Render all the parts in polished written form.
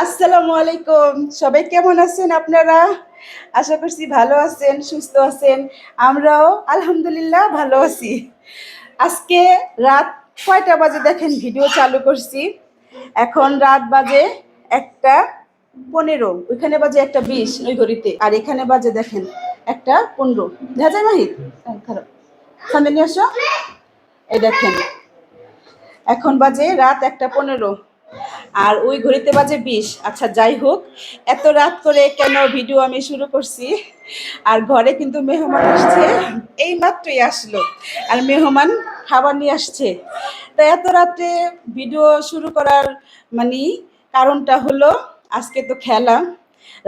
আসসালামু আলাইকুম। সবাই কেমন আছেন আপনারা? আশা করছি ভালো আছেন, সুস্থ আছেন। আমরাও আলহামদুলিল্লাহ ভালো আছি। আজকে রাত কয়টা বাজে দেখেন ভিডিও চালু করছি। এখন রাত বাজে 1:15, ওইখানে বাজে 1:20 ওই ঘড়িতে। আর এখানে বাজে দেখেন 1:15। দেখা যায় মাহিত? খারাপ। সামনে নিয়ে আসো। এই দেখেন এখন বাজে রাত 1:15 আর ওই ঘড়িতে বাজে 20। আচ্ছা যাই হোক, এত রাত করে কেন ভিডিও আমি শুরু করছি। আর ঘরে কিন্তু মেহমান আসছে, এই মাত্রই আসলো। আর মেহমান খাবার নিয়ে আসছে। তো এত রাতে ভিডিও শুরু করার মানে কারণটা হলো আজকে তো খেলা,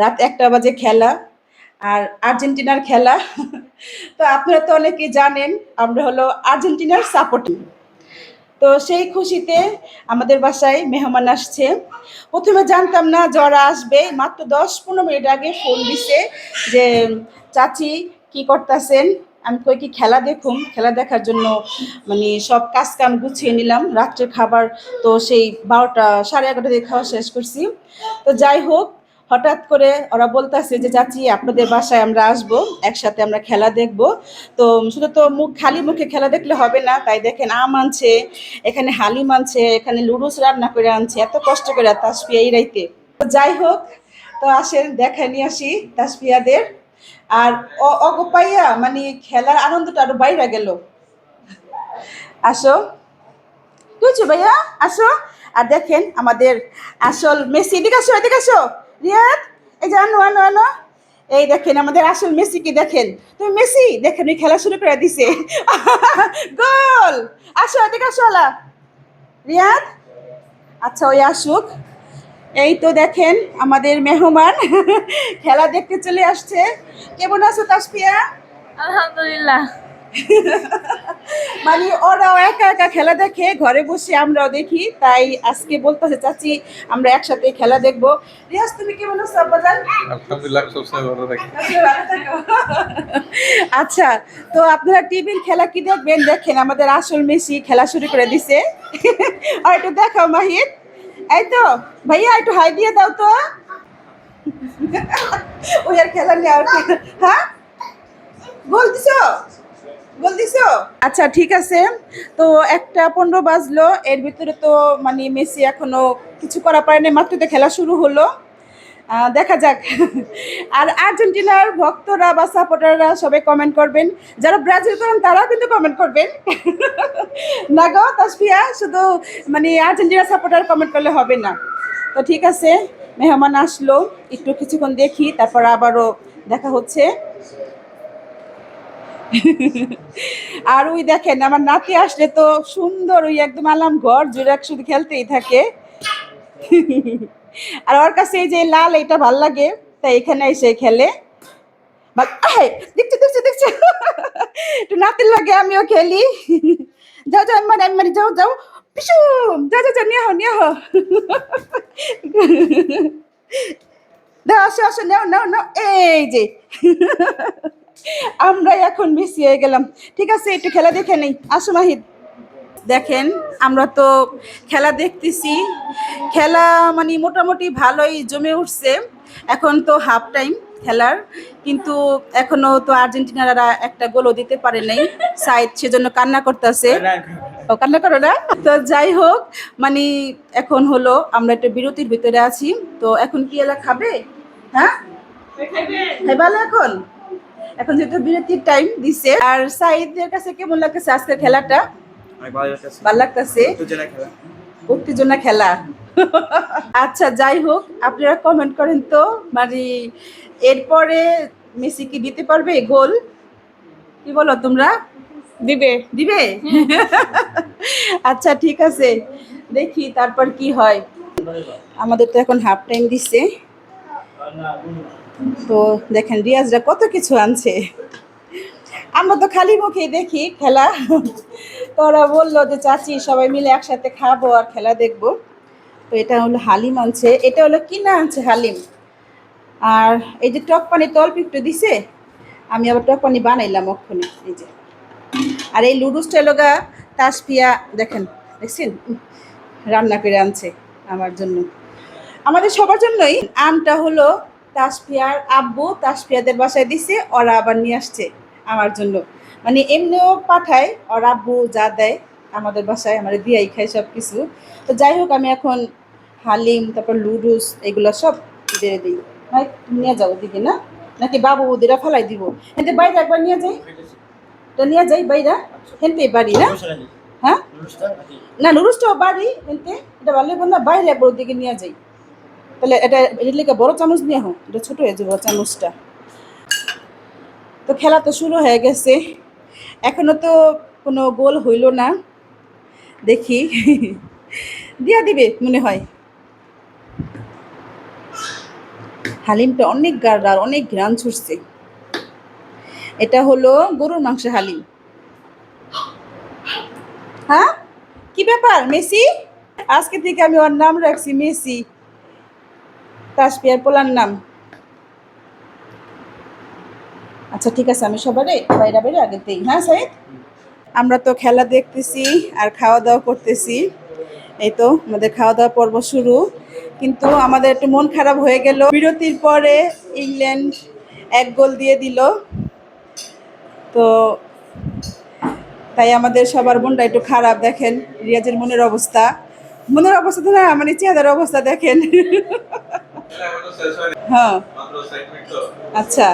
রাত 1টা বাজে খেলা, আর আর্জেন্টিনার খেলা। তো আপনারা তো অনেকেই জানেন আমরা হলো আর্জেন্টিনার সাপোর্টার। তো সেই খুশিতে আমাদের বাসায় মেহমান আসছে। প্রথমে জানতাম না যারা আসবে, মাত্র 10-15 মিনিট আগে ফোন দিছে যে চাচি কি করতেছেন। আমি কই কি খেলা দেখুম, খেলা দেখার জন্য মানে সব কাজ কাম গুছিয়ে নিলাম। রাত্রে খাবার তো সেই 12টা 11:30 দিয়ে খাওয়া শেষ করছি। তো যাই হোক, হঠাৎ করে ওরা বলতেছে যে চাচি আপনাদের বাসায় আমরা আসবো, একসাথে আমরা খেলা দেখব। তো শুধু তো খালি মুখে খেলা দেখলে হবে না, তাই দেখেন আম আনছে, এখানে হালিম আনছে, এখানে লুডুস রান্না করে আনছে, এত কষ্ট করে তাসফিয়া এই রাইতে। তো যাই হোক, তো আসেন দেখা নিয়ে আসি তাসফিয়াদের। আর অগোপাইয়া মানে খেলার আনন্দটা আরো বাইরে গেল। আসো, বুঝছো ভাইয়া, আসো। আর দেখেন আমাদের আসল মেসি, এদিকে আসো, এদিকে আসো রিয়াদ, এই যে আনো আনো আনো। এই দেখেন আমাদের আসল মেসি কি দেখেন, তুমি মেসি দেখেন ওই খেলা শুরু করে দিছে। গোল! আসো এদিকে আসো আলা রিয়াদ। আচ্ছা ওই আসুক। এই তো দেখেন আমাদের মেহমান খেলা দেখতে চলে আসছে। কেমন আছো তাসফিয়া? আলহামদুলিল্লাহ। মানে ওরাও একা একা খেলা দেখে, ঘরে বসে আমরাও দেখি, তাই আজকে বলতেছে চাচি আমরা একসাথে খেলা দেখবো। রিয়াজ তুমি কেমন আছো আব্বাজান? আলহামদুলিল্লাহ, সবসময় ভালো থাকি। আচ্ছা, তো আপনারা টিভির খেলা কি দেখবেন? দেখেন আমাদের আসল মেসি খেলা শুরু করে দিছে। আর একটু দেখাও মাহির। এই তো ভাইয়া একটু হাই দিয়ে দাও তো। ওই আর খেলা নেই আর। হ্যাঁ, গোল দিছো, গোল দিছো। আচ্ছা ঠিক আছে। তো 1:15 বাজলো, এর ভিতরে তো মানে মেসি এখনো কিছু করা পারেনি, মাত্র তো খেলা শুরু হলো। দেখা যাক। আর আর্জেন্টিনার ভক্তরা বা সাপোর্টাররা সবাই কমেন্ট করবেন, যারা ব্রাজিল করেন তারাও কিন্তু কমেন্ট করবেন। না গো তাসফিয়া, শুধু মানে আর্জেন্টিনা সাপোর্টার কমেন্ট করলে হবে না। তো ঠিক আছে, মেহমান আসলো, একটু কিছুক্ষণ দেখি, তারপর আবারও দেখা হচ্ছে। আর ওই দেখেন আমার নাতি আসলে তো সুন্দর ওই একদম আলাম ঘর জুড়ে শুধু খেলতেই থাকে। আর ওর কাছে এই যে লাল এটা ভাল লাগে, তাই এখানে এসে খেলে। দেখছো দেখছো দেখছো, একটু নাতির লাগে আমিও খেলি। যাও যাও এম্মারি এম্মারি, যাও যাও পিছুম, যাও যাও যাও, নিয়ে হো নিয়ে হো। দাও আসো আসো, নাও নাও নাও, এই যে। আমরা এখন মিশি হয়ে গেলাম। ঠিক আছে একটু খেলা দেখে নেই, আসো মাহিদ। দেখেন আমরা তো খেলা দেখতেছি, খেলা মানে মোটামুটি ভালোই জমে উঠছে। এখন তো হাফ টাইম খেলার, কিন্তু এখনো তো আর্জেন্টিনারা একটা গোলও দিতে পারে নাই। সাইদ সেজন্য কান্না করতেছে। ও কান্না করো না তো, যাই হোক মানে এখন হলো আমরা একটা বিরতির ভিতরে আছি। তো এখন কি এলা খাবে? হ্যাঁ ভালো। এখন এখন যেহেতু বিরতির টাইম দিছে, আর সাইদের কাছে কেমন লাগতেছে আজকের খেলাটা? ভালো লাগতেছে, উত্তেজনা খেলা। আচ্ছা যাই হোক, আপনারা কমেন্ট করেন তো মানে এরপরে মেসি কি দিতে পারবে গোল? কি বলো তোমরা? দিবে। দিবে? আচ্ছা ঠিক আছে, দেখি তারপর কি হয়। আমাদের তো এখন হাফ টাইম দিচ্ছে। তো দেখেন রিয়াজরা কত কিছু আনছে, আমরা তো খালি মুখেই দেখি খেলা। তো ওরা বললো যে চাচি সবাই মিলে একসাথে খাবো আর খেলা দেখবো। তো এটা হলো হালিম আনছে, এটা হলো কিনা আনছে হালিম। আর এই যে টক পানি তো অল্প একটু দিছে, আমি আবার টক পানি বানাইলাম ওখানে, এই যে। আর এই লুডুসটা লগা তাসফিয়া দেখেন, দেখছেন রান্না করে আনছে আমার জন্য। আমাদের সবার জন্যই আমটা হলো তাসফিয়ার আব্বু তাসফিয়াদের বাসায় দিছে, ওরা আবার নিয়ে আসছে আমার জন্য। মানে এমনিও পাঠায়, ওর আব্বু যা দেয় আমাদের বাসায় আমার দিয়াই খাই সব কিছু। তো যাই হোক, আমি এখন হালিম তারপর লুডুস এগুলো সব দিয়ে দিই। ভাই তুমি নিয়ে যাও দিদি, না নাকি বাবু ওদেরা ফেলাই দিব? হেঁটে বাইরে একবার নিয়ে যাই, তো নিয়ে যাই বাইরা, হেঁটে বাড়ি না? হ্যাঁ না, নুডলসটাও বাড়ি হেঁটে, এটা ভালো না, বাইরে একবার ওদিকে নিয়ে যাই। তাহলে এটা এটার লেগে বড় চামচ নিয়ে হোক, এটা ছোট হয়ে যাবে চামচটা। তো খেলা তো শুরু হয়ে গেছে, এখনো তো কোনো গোল হইল না, দেখি দিয়া দিবে মনে হয়। হালিমটা অনেক গাঢ় আর অনেক ঘ্রাণ ছুটছে। এটা হলো গরুর মাংস হালিম। হ্যাঁ কি ব্যাপার মেসি? আজকে থেকে আমি ওর নাম রাখছি মেসি, তাসফিয়ার পোলার নাম। আচ্ছা ঠিক আছে, আমি সবারে বাইরে বাইরে আগে দিই। হ্যাঁ সাইদ, আমরা তো খেলা দেখতেছি আর খাওয়া দাওয়া করতেছি। এই তো আমাদের খাওয়া দাওয়া পর্ব শুরু, কিন্তু আমাদের একটু মন খারাপ হয়ে গেল। বিরতির পরে ইংল্যান্ড 1 গোল দিয়ে দিল, তো তাই আমাদের সবার মনটা একটু খারাপ। দেখেন রিয়াজের মনের অবস্থা, মনের অবস্থা তো না, মানে চেহারার অবস্থা দেখেন। হ্যাঁ আচ্ছা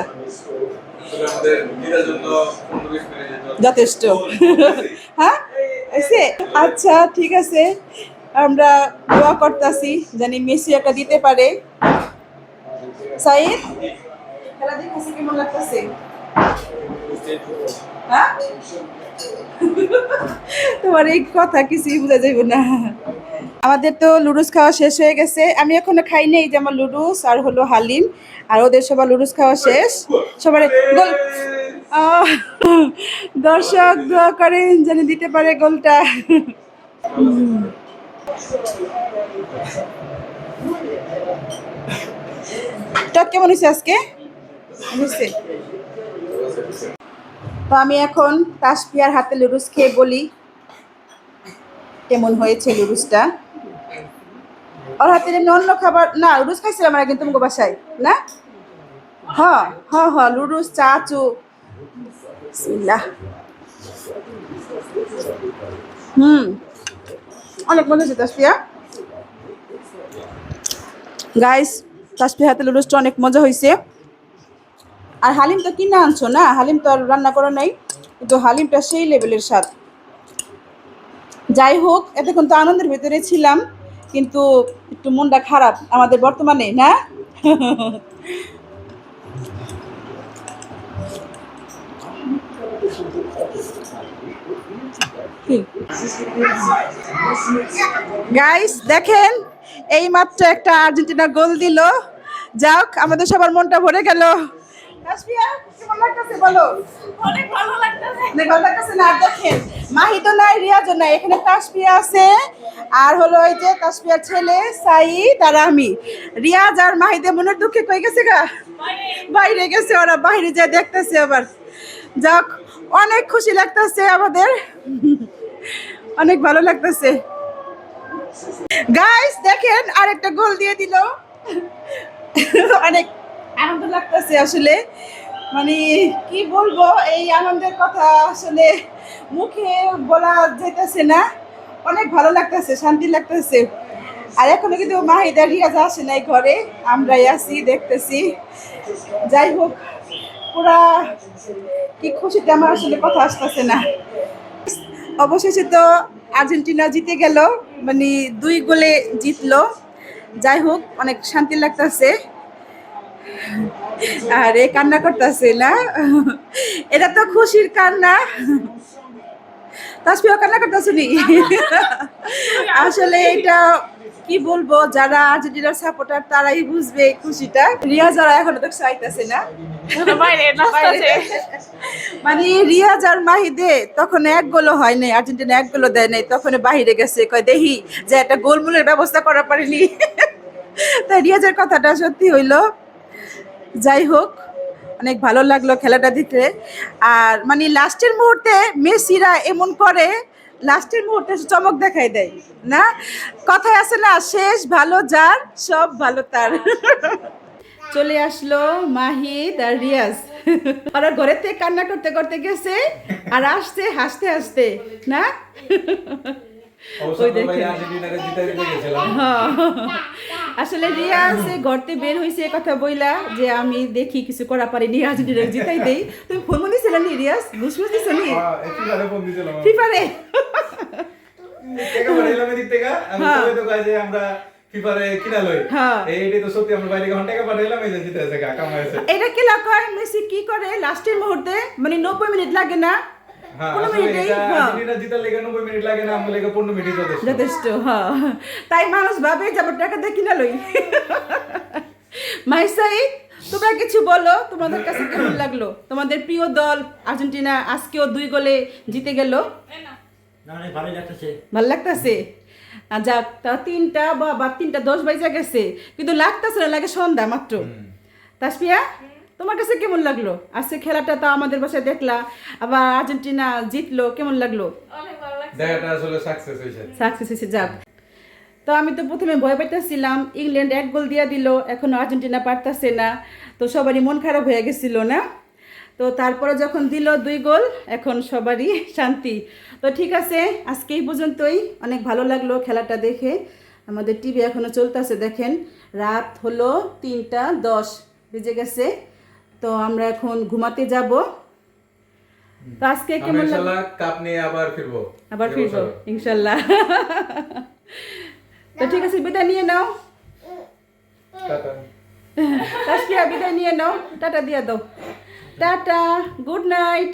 যথেষ্ট। হ্যাঁ এসে আচ্ছা ঠিক আছে, আমরা দোয়া করতেছি জানি মেসি একটা দিতে পারে। সাইদ খেলা দেখতেছি, কেমন লাগতেছে? হ্যাঁ তোমার এই কথা কিছুই বোঝা যাইব না। আমাদের তো লুডুস খাওয়া শেষ হয়ে গেছে, আমি এখনো খাই নাই, যে আমার লুডুস আর হলো হালিম, আর ওদের সবার লুডুস খাওয়া শেষ। সবার গোল, আহ, দর্শক দোয়া করেন যেন দিতে পারে গোলটা। টক কেমন হয়েছে আজকে? হয়েছে। তো আমি এখন তাসফিয়ার হাতে লুডুস খেয়ে বলি কেমন হয়েছে লুডুসটা। ওর হাতে এমনি অন্য খাবার না, লুডুস খাইছিলাম আমরা কিন্তু তোমাকে বাসায় না। হ্যাঁ হ্যাঁ হ্যাঁ, লুডুস চাচু। বিসমিল্লাহ। অনেক মজা হচ্ছে তাসফিয়া। গাইস তাসফিয়া হাতে লুডুসটা অনেক মজা হয়েছে। আর হালিম তো কিনে আনছো না, হালিম তো আর রান্না করা নাই, কিন্তু হালিমটা সেই লেভেলের স্বাদ। যাই হোক, এতক্ষণ তো আনন্দের ভেতরে ছিলাম, কিন্তু একটু মনটা খারাপ আমাদের বর্তমানে না। গাইস দেখেন, এই মাত্র একটা আর্জেন্টিনা গোল দিল, যাক আমাদের সবার মনটা ভরে গেল। তাসফিয়া কেমন লাগতেছে বলো? অনেক ভালো লাগতেছে। অনেক ভালো লাগতেছে না? আর দেখেন মাহিদও নাই, রিয়াজও নাই, এখানে তাসফিয়া আছে, আর হলো ওই যে তাসফিয়ার ছেলে সাইদ আর আমি। রিয়াজ আর মাহিদে মনের দুঃখে কই গেছে গা? বাইরে গেছে, ওরা বাইরে যায় দেখতেছে আবার। যাক অনেক খুশি লাগতেছে আমাদের, অনেক ভালো লাগতেছে। গাইস দেখেন আরেকটা গোল দিয়ে দিল, অনেক আনন্দ লাগতেছে আসলে। মানে কি বলবো, এই আনন্দের কথা আসলে মুখে বলা যাইতেছে না, অনেক ভালো লাগতেছে, শান্তি লাগতেছে। আর এখনো কিন্তু মাহিদা রিয়াজ আসে নাই ঘরে, আমরাই আছি দেখতেছি। যাই হোক, পুরা কি খুশিতে আমার আসলে কথা আসতেছে না। অবশেষে তো আর্জেন্টিনা জিতে গেল, মানে 2 গোলে জিতলো। যাই হোক অনেক শান্তি লাগতেছে। আরে কান্না করতেছে না, এটা তো খুশির কান্না। তাসফিয়া কান্না করতেছ নি? আসলে এটা কি বলবো, যারা আর্জেন্টিনার সাপোর্টার তারাই বুঝবে এই খুশিটা। রিয়া যারা এখনো তো চাইতেছে না বাইরে নাচতেছে। মানে রিয়াজ আর মাহিদে তখন 1 গোলও হয় নাই, আর্জেন্টিনা 1 গোলও দেয় নাই, তখন বাইরে গেছে, কয় দেখি যে একটা গোলমূলের ব্যবস্থা করা পারিনি। তাই রিয়াজের কথাটা সত্যি হইলো। যাই হোক অনেক ভালো লাগলো খেলাটা দেখতে। আর মানে লাস্টের মুহূর্তে মেসিরা এমন করে লাস্টের মুহূর্তে এসে চমক দেখাই দেয় না, কথায় আছে না, শেষ ভালো যার সব ভালো তার। চলে আসলো মাহিদ আর রিয়াজ, ওরা ঘরের থেকে কান্না করতে করতে গেছে আর আসছে হাসতে হাসতে না। ওই দেখেন। হ্যাঁ। আসলে রিয়াজ ঘরতে বের হয়েছে কথা বইলা যে আমি দেখি কিছু করা পারিনি, আর্জেন্টিনা জিতাই দেই। তুমি ফোন মনে ছিল নি রিয়াজ, বুঝবুঝ দিছ নি ফিফারে? এটা কি লাগায় মেসি কি করে লাস্টের মুহূর্তে, মানে 90 মিনিট লাগে না, 15 মিনিট লাগে না, আমাদের 15 মিনিট যথেষ্ট। হ্যাঁ, তাই মানুষ ভাবে যে আমার টাকা দিয়ে কিনা লই। মাইসাই, তোমরা কিছু বলো, তোমাদের কাছে কেমন লাগলো? তোমাদের প্রিয় দল আর্জেন্টিনা আজকেও 2 গোলে জিতে গেল, ভালো লাগতেছে? যাক, তা 3টা বা 3:10 বাজে গেছে, কিন্তু লাগতেছে না, লাগে সন্ধ্যা মাত্র। তাসফিয়া, তোমার কাছে কেমন লাগলো আজকে খেলাটা? তো আমাদের বাসায় দেখলা, আবার আর্জেন্টিনা জিতলো, কেমন লাগলো? অনেক ভালো লাগছে। দেখাটা আসলে সাকসেস হয়েছে। সাকসেস হয়েছে, যাক। তো আমি তো প্রথমে ভয় পাইতেছিলাম, ইংল্যান্ড 1 গোল দিয়ে দিল, এখন আর্জেন্টিনা পারতেছে না, তো সবারই মন খারাপ হয়ে গেছিল না? তো তারপরে যখন দিল 2 গোল, এখন সবারই শান্তি। তো ঠিক আছে, আজকে এই পর্যন্তই। অনেক ভালো লাগলো খেলাটা দেখে। আমাদের টিভি এখনও চলতেছে, দেখেন রাত হলো 3:10 বেজে গেছে। তো আমরা এখন ঘুমাতে যাব। তো আজকে কেমন লাগলো? ইনশাআল্লাহ কাপ নিয়ে আবার ফিরবো, ইনশাল্লাহ। তো ঠিক আছে, বিদায় নিয়ে নাও। টাটা। তাসফিয়া, বিদায় নিয়ে নাও, টাটা দিয়ে দাও। Tata, good night.